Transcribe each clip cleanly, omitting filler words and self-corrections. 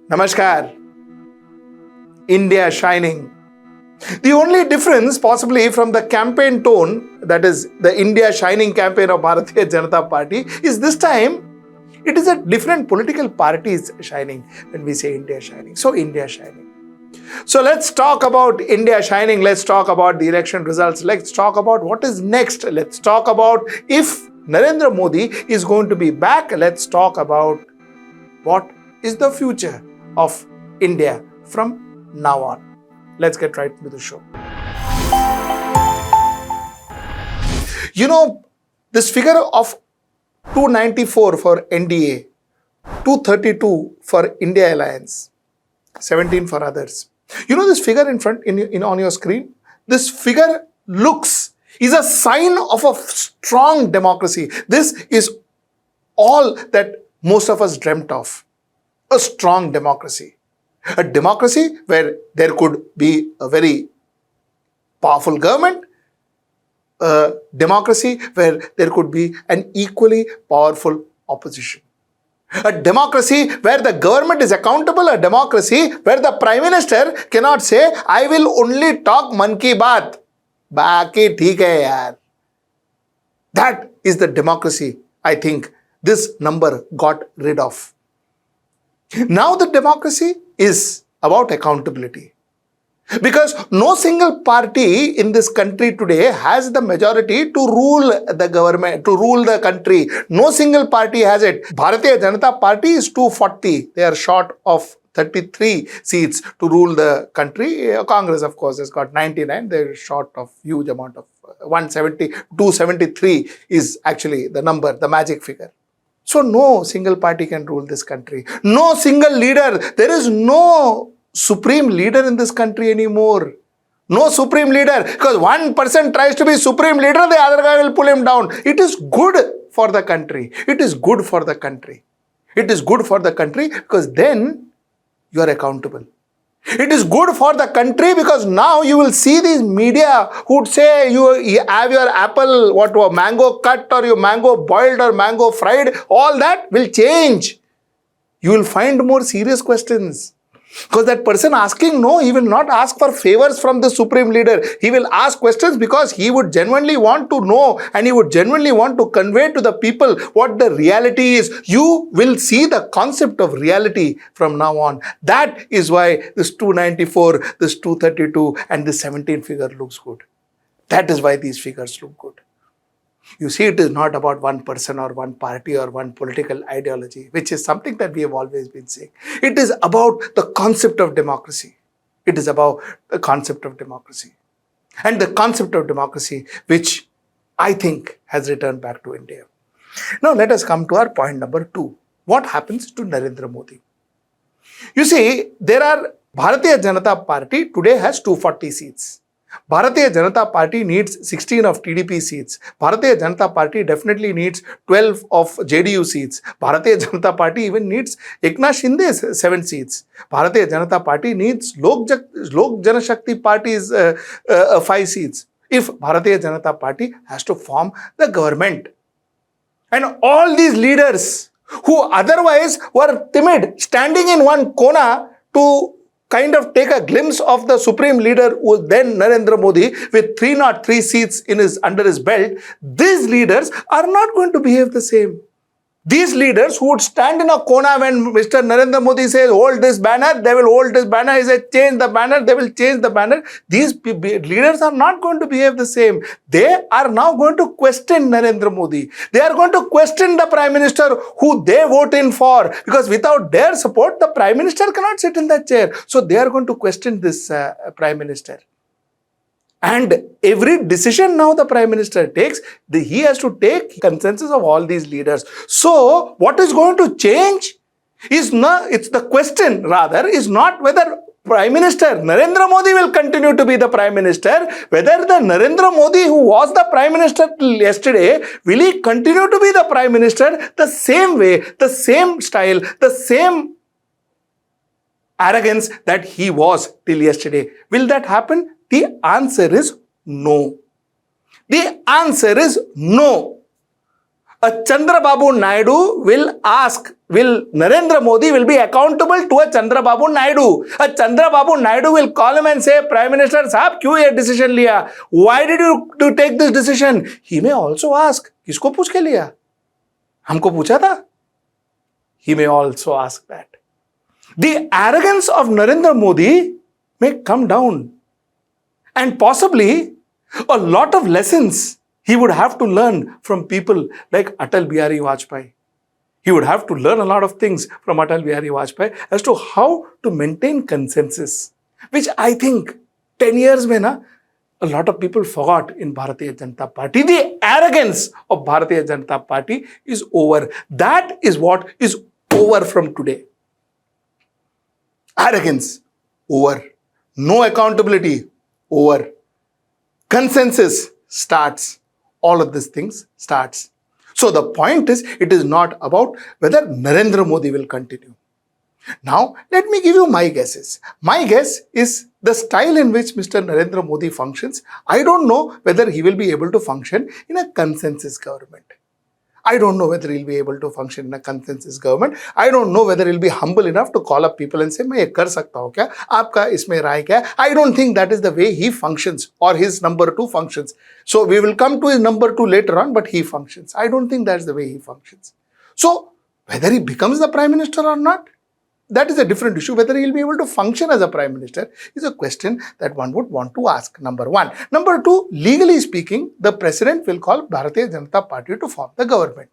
Namaskar. India shining. The only difference possibly from the campaign tone, that is the India shining campaign of Bharatiya Janata Party, is this time it is a different political parties shining when we say India shining. So India shining. So let's talk about India shining. Let's talk about the election results. Let's talk about what is next. Let's talk about if Narendra Modi is going to be back. Let's talk about what is the future of India from now on. Let's get right into the show. You know, this figure of 294 for NDA, 232 for India Alliance, 17 for others. You know this figure in front on your screen? This figure is a sign of a strong democracy. This is all that most of us dreamt of. A strong democracy. A democracy where there could be a very powerful government. A democracy where there could be an equally powerful opposition. A democracy where the government is accountable. A democracy where the Prime Minister cannot say, I will only talk man ki baat. Baaki theek hai yaar. That is the democracy I think this number got rid of. Now the democracy is about accountability. Because no single party in this country today has the majority to rule the government, to rule the country. No single party has it. Bharatiya Janata Party is 240. They are short of 33 seats to rule the country. Congress, of course, has got 99. They're short of huge amount of 170. 273 is actually the number, the magic figure. So no single party can rule this country. No single leader. There is no supreme leader in this country anymore. No supreme leader. Because one person tries to be supreme leader, the other guy will pull him down. It is good for the country. It is good for the country. It is good for the country because then you are accountable. It is good for the country because now you will see these media who would say you have your apple, mango cut or your mango boiled or mango fried. All that will change. You will find more serious questions. Because that person asking no, he will not ask for favors from the supreme leader. He will ask questions because he would genuinely want to know and he would genuinely want to convey to the people what the reality is. You will see the concept of reality from now on. That is why this 294, this 232 and this 17 figure looks good. That is why these figures look good. You see, it is not about one person or one party or one political ideology, which is something that we have always been saying. It is about the concept of democracy. It is about the concept of democracy. And the concept of democracy, which I think has returned back to India. Now, let us come to our point number 2. What happens to Narendra Modi? You see, Bharatiya Janata Party today has 240 seats. Bharatiya Janata Party needs 16 of TDP seats. Bharatiya Janata Party definitely needs 12 of JDU seats. Bharatiya Janata Party even needs Eknath Shinde's 7 seats. Bharatiya Janata Party needs Lok Janashakti Party's 5 seats. If Bharatiya Janata Party has to form the government. And all these leaders who otherwise were timid, standing in one corner to kind of take a glimpse of the supreme leader who was then Narendra Modi with 303 seats under his belt, these leaders are not going to behave the same. These leaders who would stand in a corner when Mr. Narendra Modi says, hold this banner, they will hold this banner. He says, change the banner, they will change the banner. These leaders are not going to behave the same. They are now going to question Narendra Modi. They are going to question the Prime Minister who they vote in for. Because without their support, the Prime Minister cannot sit in that chair. So they are going to question this Prime Minister. And every decision now the Prime Minister takes, he has to take consensus of all these leaders. So what is going to change is not, it's the question rather, is not whether Prime Minister Narendra Modi will continue to be the Prime Minister, whether the Narendra Modi who was the Prime Minister till yesterday, will he continue to be the Prime Minister the same way, the same style, the same arrogance that he was till yesterday. Will that happen? The answer is no. The answer is no. a Chandrababu Naidu will Narendra Modi will be accountable to a Chandrababu Naidu. A Chandrababu Naidu will call him and say, Prime Minister Saab, क्यों ये decision लिया? Why did you take this decision? He may also ask, किसको पूछ के लिया? हमको पूछा था? He may also ask that. The arrogance of Narendra Modi may come down. And possibly a lot of lessons he would have to learn from people like Atal Bihari Vajpayee. He would have to learn a lot of things from Atal Bihari Vajpayee as to how to maintain consensus, which I think 10 years mein a lot of people forgot in Bharatiya Janata Party. The arrogance of Bharatiya Janata Party is over. That is what is over from today. Arrogance, over. No accountability, over. Consensus starts. All of these things starts. So the point is, it is not about whether Narendra Modi will continue. Now, let me give you my guesses. My guess is the style in which Mr. Narendra Modi functions. I don't know whether he will be able to function in a consensus government. I don't know whether he'll be able to function in a consensus government. I don't know whether he'll be humble enough to call up people and say, मैं ये कर सकता हूँ क्या? आपका इसमें राय क्या है? I don't think that is the way he functions or his number two functions. So we will come to his number two later on, but he functions. I don't think that's the way he functions. So whether he becomes the Prime Minister or not, that is a different issue. Whether he will be able to function as a Prime Minister is a question that one would want to ask, number one. Number two, legally speaking, the President will call Bharatiya Janata Party to form the government.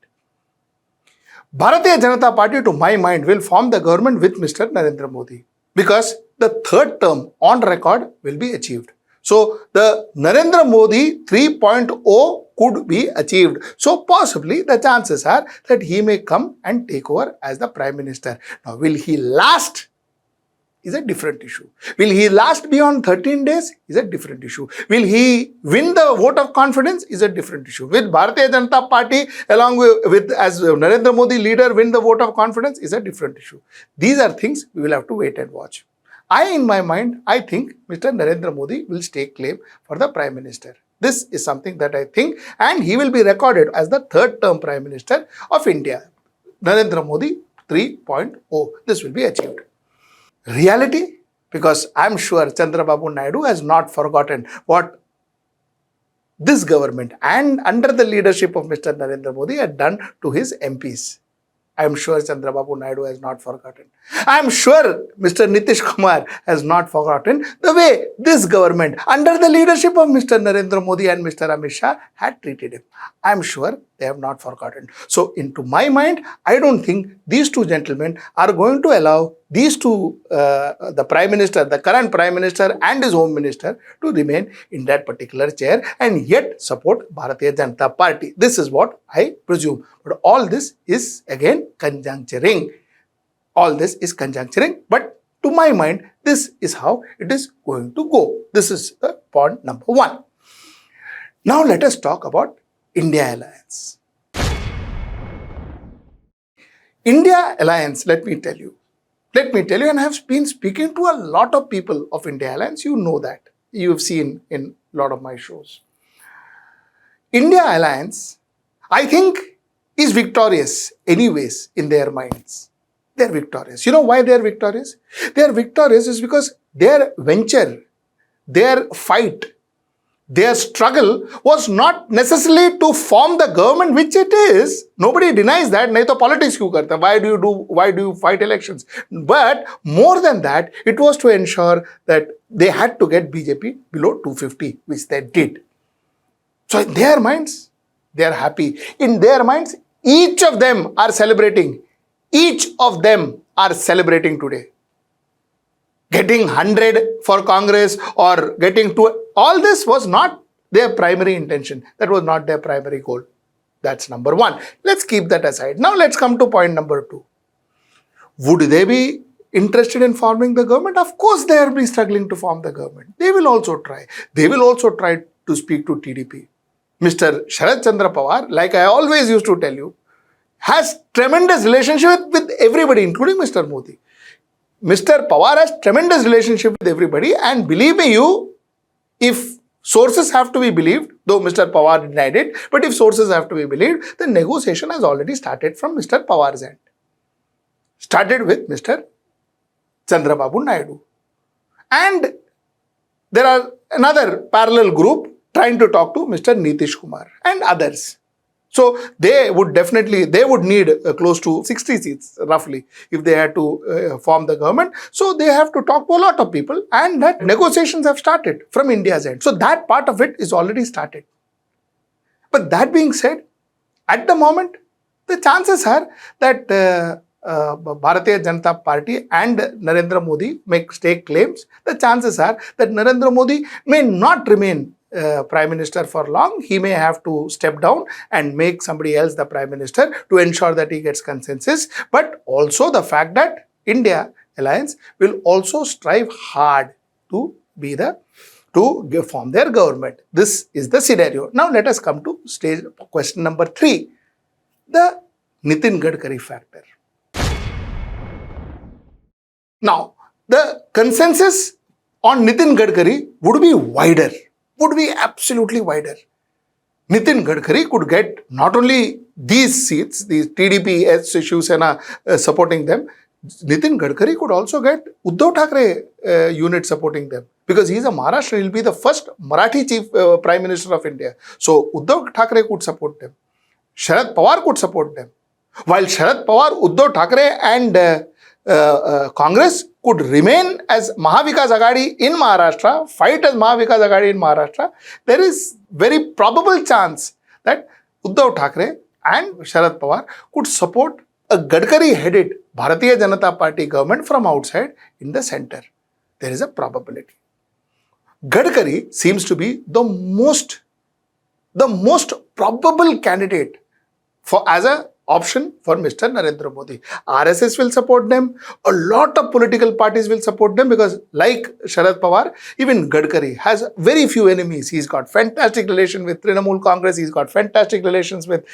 Bharatiya Janata Party, to my mind, will form the government with Mr. Narendra Modi because the third term on record will be achieved. So the Narendra Modi 3.0 could be achieved. So possibly the chances are that he may come and take over as the Prime Minister. Now, will he last? Is a different issue. Will he last beyond 13 days? Is a different issue. Will he win the vote of confidence? Is a different issue. With Bharatiya Janata Party along with as Narendra Modi leader win the vote of confidence is a different issue. These are things we will have to wait and watch. In my mind, I think Mr. Narendra Modi will stake claim for the Prime Minister. This is something that I think, and he will be recorded as the third term Prime Minister of India. Narendra Modi 3.0. This will be achieved. Reality? Because I'm sure Chandrababu Naidu has not forgotten what this government and under the leadership of Mr. Narendra Modi had done to his MPs. I am sure Chandrababu Naidu has not forgotten. I am sure Mr. Nitish Kumar has not forgotten the way this government, under the leadership of Mr. Narendra Modi and Mr. Amit Shah, had treated him. I am sure they have not forgotten. So, into my mind, I don't think these two gentlemen are going to allow these two, the Prime Minister, the current Prime Minister and his Home Minister, to remain in that particular chair and yet support Bharatiya Janata Party. This is what I presume. But all this is again conjuncturing. All this is conjuncturing. But to my mind, this is how it is going to go. This is the point number one. Now let us talk about India Alliance. India Alliance, let me tell you, and I have been speaking to a lot of people of India Alliance. You know that. You have seen in a lot of my shows. India Alliance, I think, is victorious anyways in their minds. They are victorious. You know why they are victorious? They are victorious is because their venture, their fight, their struggle was not necessarily to form the government, which it is. Nobody denies that. Nahi to politics kyun karta? Why do you fight elections? But more than that, it was to ensure that they had to get BJP below 250, which they did. So in their minds, they are happy. In their minds, each of them are celebrating. Each of them are celebrating today. Getting 100 for Congress or getting to all this was not their primary intention. That was not their primary goal. That's number one. Let's keep that aside. Now let's come to point number two. Would they be interested in forming the government? Of course they will be struggling to form the government. They will also try. They will also try to speak to TDP. Mr. Sharad Chandra Pawar, like I always used to tell you, has tremendous relationship with everybody, including Mr. Modi. Mr. Pawar has tremendous relationship with everybody, and believe me, if sources have to be believed, though Mr. Pawar denied it, but if sources have to be believed, the negotiation has already started from Mr. Pawar's end. Started with Mr. Chandrababu Naidu. And there are another parallel group trying to talk to Mr. Nitish Kumar and others. So they would need close to 60 seats roughly if they had to form the government. So they have to talk to a lot of people, and that negotiations have started from India's end. So that part of it is already started. But that being said, at the moment, the chances are that Bharatiya Janata Party and Narendra Modi may stake claims. The chances are that Narendra Modi may not remain Prime Minister for long. He may have to step down and make somebody else the Prime Minister to ensure that he gets consensus. But also the fact that India Alliance will also strive hard to form their government. This is the scenario. Now let us come to question number 3, the Nitin Gadkari factor. Now, the consensus on Nitin Gadkari would be wider, would be absolutely wider. Nitin Gadkari could get not only these seats, these TDP, Shiv Sena supporting them, Nitin Gadkari could also get Uddhav Thackeray unit supporting them, because he is a Maharashtra. He will be the first Marathi chief Prime Minister of India. So Uddhav Thackeray could support them. Sharad Pawar could support them. While Sharad Pawar, Uddhav Thackeray and Congress could remain as Mahavikas Aghadi in Maharashtra, fight as Mahavikas Aghadi in Maharashtra, there is very probable chance that Uddhav Thackeray and Sharad Pawar could support a Gadkari-headed Bharatiya Janata Party government from outside in the center. There is a probability. Gadkari seems to be the most probable candidate as an option for Mr. Narendra Modi. RSS will support them. A lot of political parties will support them, because like Sharad Pawar, even Gadkari has very few enemies. He's got fantastic relations with Trinamool Congress. He's got fantastic relations with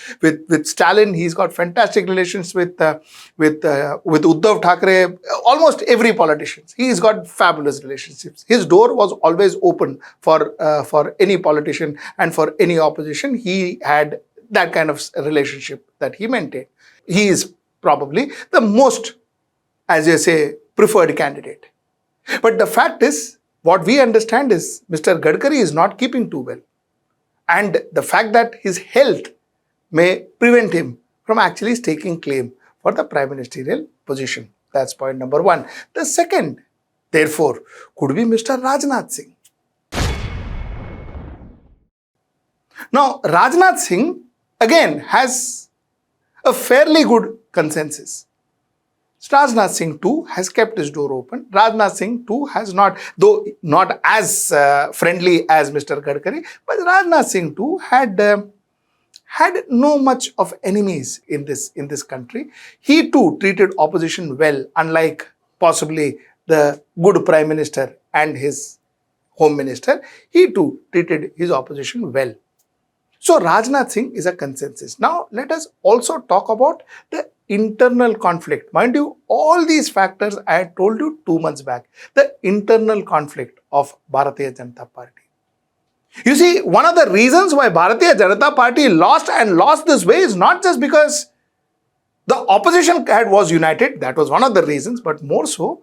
Stalin. He's got fantastic relations with Uddhav Thackeray. Almost every politician. He's got fabulous relationships. His door was always open for any politician and for any opposition. He had that kind of relationship that he maintained. He is probably the most, as you say, preferred candidate. But the fact is, what we understand is Mr. Gadkari is not keeping too well. And the fact that his health may prevent him from actually staking claim for the prime ministerial position. That's point number 1. The second, therefore, could be Mr. Rajnath Singh. Now, Rajnath Singh again has a fairly good consensus. Rajnath Singh too has kept his door open. Rajnath Singh too has not, though not as friendly as Mr. Gadkari, but Rajnath Singh too had no much of enemies in this country. He too treated opposition well, unlike possibly the good Prime Minister and his Home Minister. He too treated his opposition well. So Rajnath Singh is a consensus. Now let us also talk about the internal conflict. Mind you, all these factors I had told you 2 months back. The internal conflict of Bharatiya Janata Party. You see, one of the reasons why Bharatiya Janata Party lost this way is not just because the opposition was united. That was one of the reasons, but more so,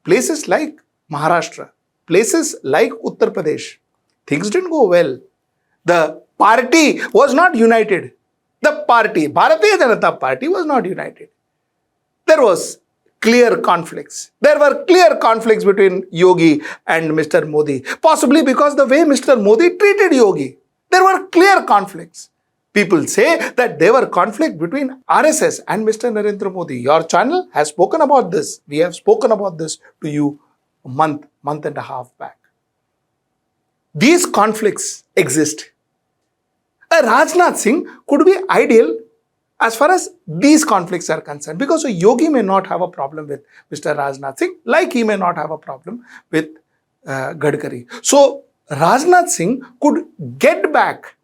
places like Maharashtra, places like Uttar Pradesh, things didn't go well. The party was not united. The party, Bharatiya Janata Party, was not united. There was clear conflicts. There were clear conflicts between Yogi and Mr. Modi, possibly because the way Mr. Modi treated Yogi. There were clear conflicts. People say that there were conflict between RSS and Mr. Narendra Modi. Your channel has spoken about this. We have spoken about this to you a month and a half back. These conflicts exist. A Rajnath Singh could be ideal as far as these conflicts are concerned, because a Yogi may not have a problem with Mr. Rajnath Singh, like he may not have a problem with Gadkari. So Rajnath Singh could get back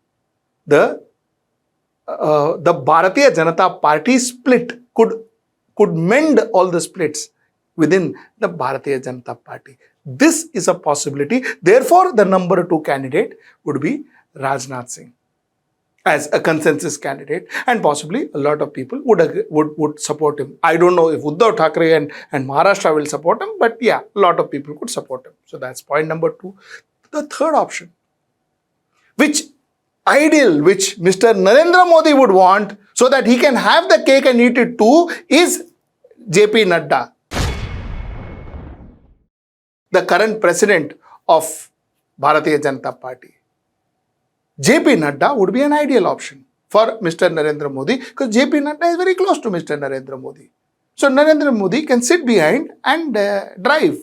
the Bharatiya Janata Party split, could mend all the splits within the Bharatiya Janata Party. This is a possibility. Therefore, the number 2 candidate would be Rajnath Singh as a consensus candidate, and possibly a lot of people would support him. I don't know if Uddhav Thackeray and Maharashtra will support him, but yeah, a lot of people could support him. So that's point number 2. The third option, which Mr. Narendra Modi would want so that he can have the cake and eat it too, is JP Nadda, the current president of Bharatiya Janata Party. JP Nadda would be an ideal option for Mr. Narendra Modi, because JP Nadda is very close to Mr. Narendra Modi. So Narendra Modi can sit behind and drive,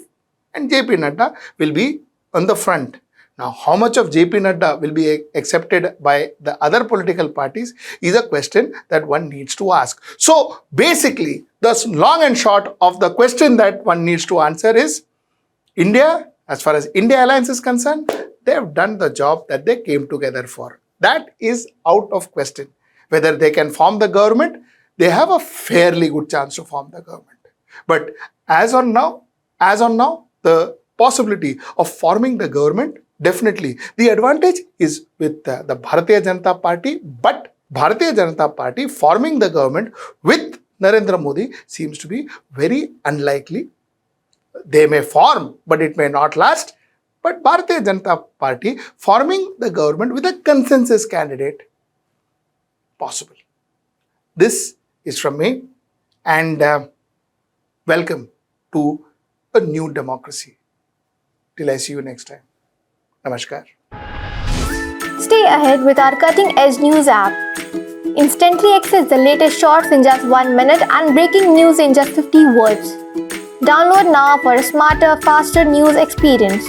and JP Nadda will be on the front. Now, how much of JP Nadda will be accepted by the other political parties is a question that one needs to ask. So basically, the long and short of the question that one needs to answer is, India, as far as India Alliance is concerned, they have done the job that they came together for. That is out of question. Whether they can form the government, they have a fairly good chance to form the government. But as on now, the possibility of forming the government, definitely the advantage is with the Bharatiya Janata Party, but Bharatiya Janata Party forming the government with Narendra Modi seems to be very unlikely. They may form, but it may not last. But Bharatiya Janata Party forming the government with a consensus candidate, possible. This is from me, and welcome to a new democracy. Till I see you next time. Namaskar. Stay ahead with our cutting-edge news app. Instantly access the latest shorts in just 1 minute and breaking news in just 50 words. Download now for a smarter, faster news experience.